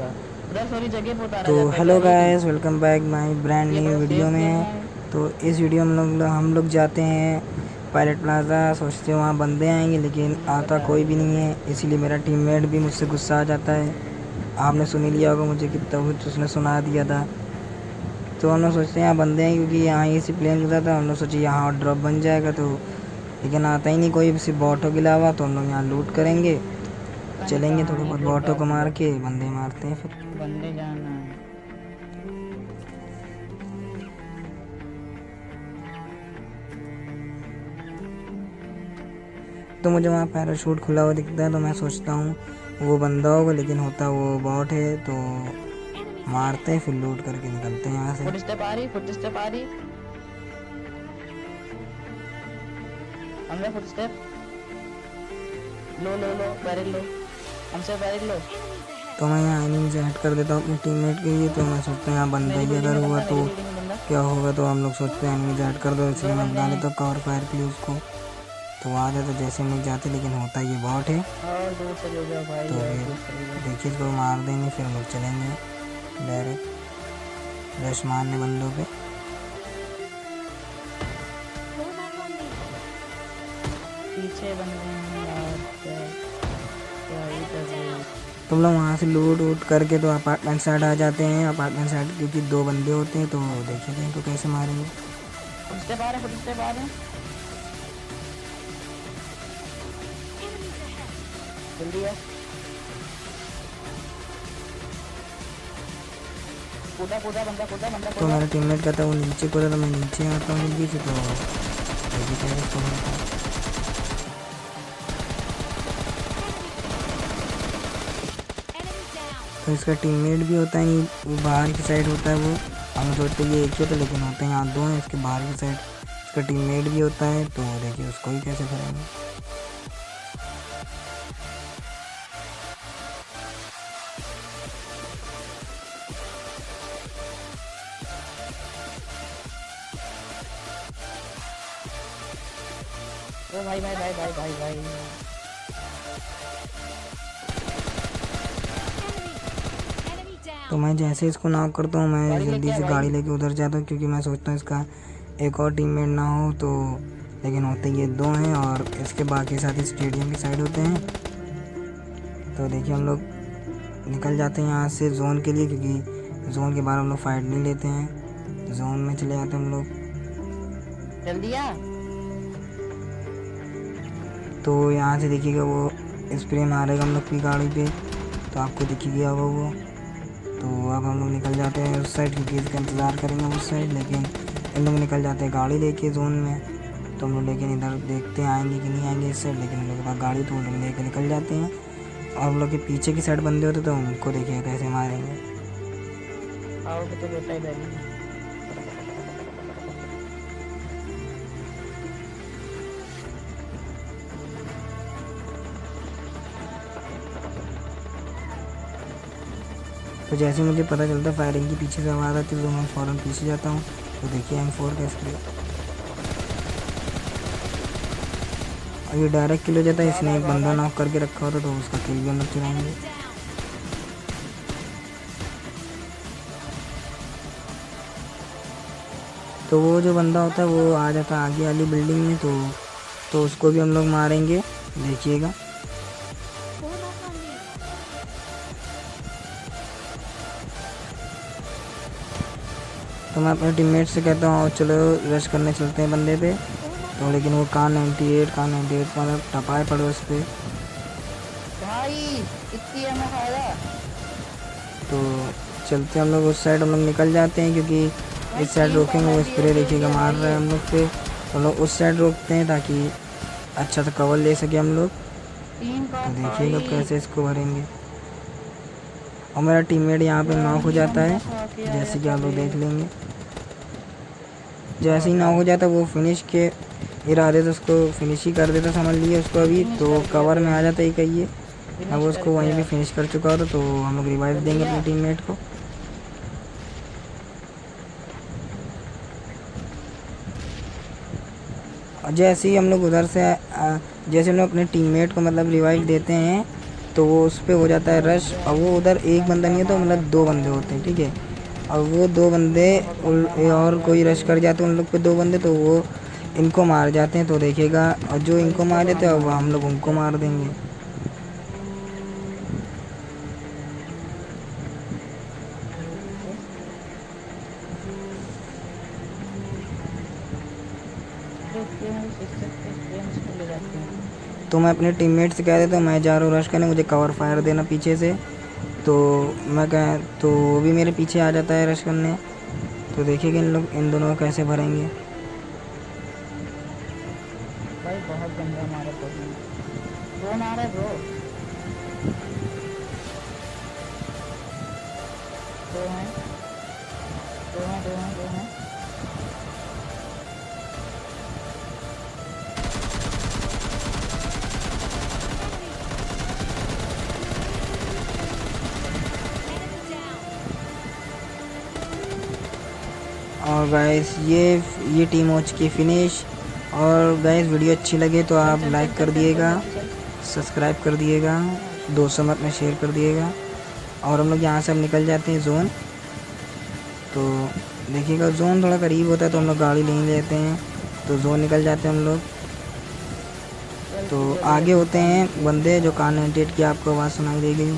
होगा। उधर सॉरी जगह पे उतारा तो जाता है हेलो गाड़ी। Guys, welcome back my brand ये न्यू बड़ा वीडियो सेफ खेलना में। है। तो इस वीडियो में हम लोग जाते हैं पायलट प्लाज़ा। सोचते हैं वहाँ बंदे आएंगे, लेकिन आता बता कोई दो भी नहीं जगह। है। इसीलिए मेरा टीममेट भी मुझसे गुस्सा आ जाता है। आपने सुन ही लिया होगा मुझे कितना कुछ उसने सुना दिया था। तो हम लोग सोचते हैं यहाँ बंदे हैं, क्योंकि यहाँ ही से प्लेन गुजरा था। हम लोग सोचे यहाँ ड्रॉप बन जाएगा, तो लेकिन आता ही नहीं कोई, सिर्फ बॉटों के अलावा। तो हम लोग यहाँ लूट करेंगे, पता नहीं चलेंगे कहाँ थोड़ा है बहुत जो बॉटों को ड्रॉप मार उधर। के बंदे मारते हैं फिर। बंदे जाना है। तो मुझे वहाँ पैराशूट खुला हुआ दिखता है, तो मैं सोचता हूँ वो बंदा होगा, लेकिन होता वो बॉट है। तो मारते हैं, फिर लूट करके निकलते हैं यहाँ से। फुट स्टेप आ रही, फुट स्टेप आ रही। हमने फुट स्टेप। लो लो लो बैरिल लो। हमसे बैरिल लो। तो मैं यहाँ एनिमी से हट कर देता हूँ अपने टीममेट के लिए। तो मैं सोचता हूँ यहाँ बंदा मेरी ही बिल्डिंग अगर में हुआ बंदा, मेरी तो बिल्डिंग में बंदा। क्या होगा। तो हम लोग सोचते हैं एनिमी से हट कर दो, इसलिए दो मैं बंदे बुला हैं। लेता हूँ कवर फायर के लिए उसको। तो वो आ जाता जैसे हम लोग जाते, लेकिन होता ये बॉट है। और दूर चले जाओ तो भाई, और फिर दूर चले जाओ। देखिए इसको मार देंगे, फिर हम लोग चलेंगे डायरेक्ट रश मारने बंदों पे। पीछे बंदे हैं यार, क्या क्या ही कर रहे हो। तुम लोग वहाँ से लूट वूट करके तो अपार्टमेंट साइड आ जाते हैं। अपार्टमेंट साइड क्योंकि दो बंदे होते हैं, तो देखिए इनको कैसे मारेंगे। फुट स्टेप आ रहे हैं, फुट स्टेप आ रहे हैं। जल्दी है। कूदा कूदा बंदा, कूदा बंदा, तो कूदा। मेरा टीममेट कहता है वो नीचे कूदा, तो मैं नीचे आता हूँ जल्दी से। तो देखिए कैसे इसको मारता हूँ। तो इसका टीममेट भी होता है नहीं, वो बाहर की साइड होता है। वो हम सोचते हैं ये एक ही होता है, लेकिन होते हैं यहाँ दो हैं। इसके बाहर की साइड इसका टीममेट भी होता है। तो देखिए उसको ही कैसे करेंगे। ओ भाई भाई भाई भाई भाई भाई। तो मैं जैसे इसको नॉक करता हूँ, मैं गाड़ी लेके जल्दी आ से भाई। गाड़ी लेके उधर जाता हूँ, क्योंकि मैं सोचता हूँ इसका एक और टीममेट ना हो। तो लेकिन होते ये दो हैं, और इसके बाकी साथी स्टेडियम की साइड होते हैं। तो देखिए हम लोग निकल जाते हैं यहाँ से जोन के लिए, क्योंकि जोन के बाहर हम लोग फाइट नहीं लेते हैं। जोन में चले जाते हैं हम लोग। जल्दी आ। तो यहाँ से देखिएगा वो स्प्रे मारेगा हम लोग की गाड़ी पे, तो आपको दिख ही गया होगा वो। तो अब हम लोग निकल जाते हैं उस साइड, क्योंकि इसका इंतज़ार करेंगे उस साइड। लेकिन इन लोग निकल जाते हैं गाड़ी लेके जोन में। तो हम लोग लेकिन इधर देखते हैं आएंगे कि नहीं आएंगे इस साइड। लेकिन हम लोग के पास गाड़ी, तो हम लेके निकल जाते हैं। और हम लोग के पीछे की साइड बंदे होते, तो उनको देखिए कैसे मारेंगे। आओगे तो बेटा इधर ही। तो जैसे मुझे पता चलता फायरिंग की पीछे से आवाज़ आती है, तो मैं फ़ौरन पीछे जाता हूँ। तो देखिए M4 का स्प्रे, और ये डायरेक्ट किल हो जाता है। इसने एक बंदा नॉक करके रखा होता, तो उसका किल भी हम लोग चलाएंगे। तो वो जो बंदा होता है वो आ जाता है आगे वाली बिल्डिंग में। तो उसको भी हम लोग मारेंगे, देखिएगा। तो मैं अपने टीममेट से कहता हूँ चलो रश करने चलते हैं बंदे पे। तो लेकिन वो कार 98 मतलब टपाए पड़े उस पर। भाई इतनी एमओ खाया। तो चलते हम लोग उस साइड, हम लोग निकल जाते हैं, क्योंकि भाई इस साइड तीन रोकेंगे वो स्प्रे देखिएगा मार रहा है हम लोग पे। तो हम लोग उस साइड रोकते हैं, ताकि अच्छा सा कवर ले सके हम लोग। तीन का तो देखिएगा भाई। कैसे इसको भरेंगे। और मेरा टीममेट यहाँ पे नॉक हो जाता है, खा के आया जैसे कि था आप लोग बे। देख लेंगे। जैसे ही नॉक हो जाता है वो फिनिश के इरादे से उसको फिनिश ही कर देता, समझ लिए उसको अभी। फिनिश तो कर दिया कवर बे। में आ जाता ही कहिए। अब फिनिश वो कर उसको वहीं पे दिया। फिनिश कर चुका होता, तो हम लोग रिवाइव कर देंगे दिया। अपने टीममेट को। और जैसे ही हम लोग उधर से जैसे हम लोग अपने टीममेट को मतलब रिवाइव देते हैं, तो वो उस पर हो जाता है रश। और वो उधर एक बंदा नहीं है तो मतलब 2 बंदे होते हैं, ठीक है। और वो 2 बंदे और कोई रश कर जाते हैं उन लोग पे 2 बंदे, तो वो इनको मार जाते हैं। तो देखिएगा, और जो इनको मार देते हैं अब हम लोग उनको मार देंगे। ले जाते हैं। तो मैं अपने टीममेट से कह देता हूँ मैं जा रहा हूँ रश करने, मुझे कवर फायर देना पीछे से। तो मैं कह तो वो भी मेरे पीछे आ जाता है रश करने। तो देखिएगा इन दोनों को कैसे भरेंगे। भाई बहुत गंदा मारा ड्रोन आ रहा है ब्रो। 2 हैं 2 हैं 2 हैं 2 हैं। और गाइस ये टीम हो चुकी है फिनिश। और गाइस वीडियो अच्छी लगे तो आप लाइक कर दिएगा, सब्सक्राइब कर दिएगा, दोस्तों में शेयर कर दिएगा। और हम लोग यहाँ से अब निकल जाते हैं जोन। तो देखिएगा जोन थोड़ा करीब होता है तो हम लोग गाड़ी ले लेते हैं, तो जोन निकल जाते हैं हम लोग। तो आगे होते हैं बंदे जो कॉन्टेंट की आपको आवाज़ सुनाई देगी।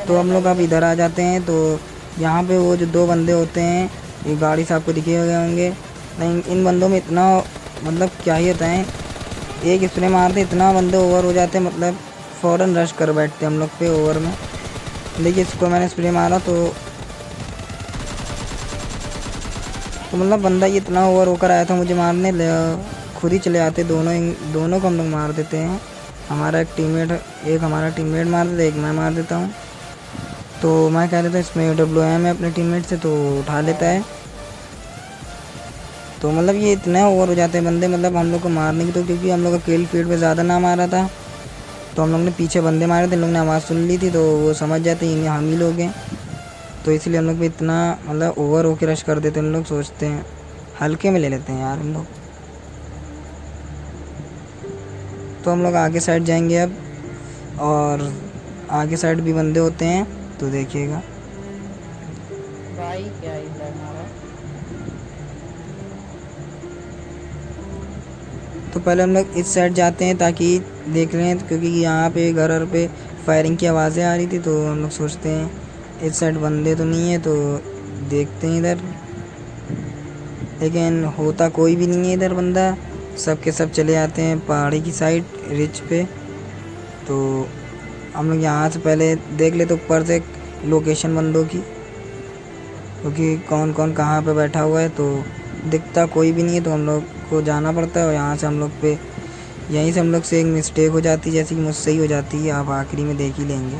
तो हम लोग अब इधर आ जाते हैं। तो यहाँ पे वो जो 2 बंदे होते हैं, ये गाड़ी से आपको दिखे हुए होंगे। नहीं, इन बंदों में इतना मतलब क्या ही होता है, एक स्प्रे मारते इतना बंदे ओवर हो जाते हैं, मतलब फ़ौरन रश कर बैठते हम लोग पे ओवर में। देखिए इसको मैंने स्प्रे मारा तो मतलब बंदा ये इतना ओवर होकर आया था मुझे मारने, खुद ही चले आते। दोनों को हम लोग मार देते हैं। हमारा एक हमारा टीममेट मार देता है, एक मैं मार देता हूँ। तो मैं कह देता हूँ इसमें WM है अपने टीममेट से, तो उठा लेता है। तो मतलब ये इतना ओवर हो जाते हैं बंदे, मतलब हम लोग को मारने की। तो क्योंकि हम लोग का किल फीड पे ज़्यादा नाम आ रहा था तो हम लोग ने पीछे बंदे मारे थे, लोग ने आवाज़ सुन ली थी तो वो समझ जाते हैं हम ही लोग हैं। तो इसलिए हम लोग भी इतना मतलब ओवर होके रश कर देते हैं। हम लोग सोचते हैं हल्के में ले लेते हैं यार हम लोग। तो हम लोग आगे साइड जाएंगे अब, और आगे साइड भी बंदे होते हैं तो देखिएगा। भाई क्या ही हमारा। तो पहले हम लोग इस साइड जाते हैं ताकि देख लें, क्योंकि यहाँ पे घर पे फायरिंग की आवाज़ें आ रही थी। तो हम लोग सोचते हैं इस साइड बंदे तो नहीं है, तो देखते हैं इधर। लेकिन होता कोई भी नहीं है इधर बंदा, सब के सब चले आते हैं पहाड़ी की साइड रिच पे। तो हम लोग यहाँ से पहले देख लेते ऊपर से लोकेशन बंदों की, क्योंकि कौन कौन कहाँ पे बैठा हुआ है। तो दिखता कोई भी नहीं है तो हम लोग को जाना पड़ता है। और यहाँ से हम लोग पे यहीं से हम लोग से एक मिस्टेक हो जाती है, जैसे कि मुझसे ही हो जाती है, आप आखिरी में देख ही लेंगे।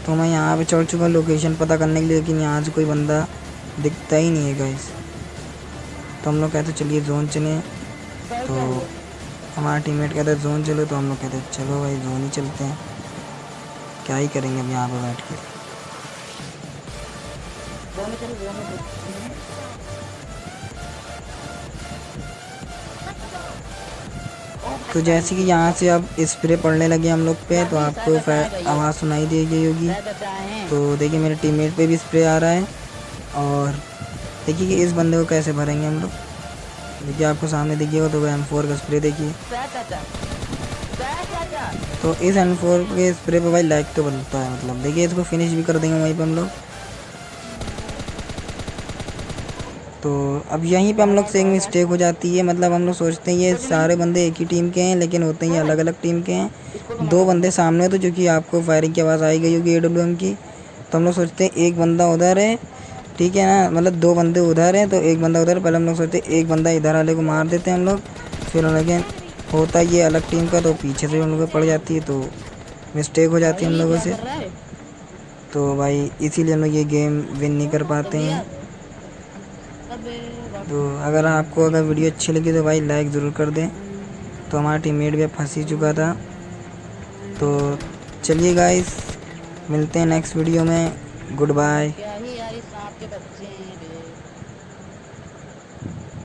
तो मैं यहाँ पे चढ़ चुका लोकेशन पता करने के लिए, लेकिन यहाँ से कोई बंदा दिखता ही नहीं है गाइस। तो हम लोग कहते चलिए जोन चलें। तो हमारा टीममेट कहता है जोन चलो, तो हम लोग कहते हैं चलो भाई जोन ही चलते हैं, क्या ही करेंगे अब यहाँ पे बैठ के। तो जैसे कि यहाँ से अब स्प्रे पड़ने लगे हम लोग पे, तो आपको आवाज़ सुनाई दे गई होगी। तो देखिए मेरे टीममेट पे भी स्प्रे आ रहा है। और देखिए कि इस बंदे को कैसे भरेंगे हम लोग। देखिए आपको सामने दिखिएगा तो M4 का स्प्रे देखिए। तो इस M4 के स्प्रे पे भाई लाइक तो बनता है, मतलब देखिए इसको फिनिश भी कर देंगे वहीं पे हम लोग। तो अब यहीं पे हम लोग से एक मिस्टेक हो जाती है, मतलब हम लोग सोचते हैं ये सारे बंदे एक ही टीम के हैं, लेकिन होते हैं अलग अलग टीम के हैं। 2 बंदे सामने तो क्योंकि आपको फायरिंग की आवाज़ आई गई होगी AWM की, तो हम लोग सोचते हैं एक बंदा उधर है, ठीक है ना, मतलब 2 बंदे उधर हैं तो एक बंदा उधर। पहले हम लोग सोचते हैं एक बंदा इधर वाले को मार देते हैं हम लोग, फिर लेकिन होता ये अलग टीम का, तो पीछे से हम लोग को पड़ जाती है, तो मिस्टेक हो जाती है हम लोगों से। तो भाई इसीलिए हम लोग ये गेम विन नहीं कर पाते हैं। तो अगर वीडियो अच्छी लगी तो भाई लाइक ज़रूर कर दें। तो हमारा टीममेट भी फंस ही चुका था। तो चलिए गाइस मिलते हैं नेक्स्ट वीडियो में, गुड बाय। क्या ही यार, सांप के बच्चे हैं।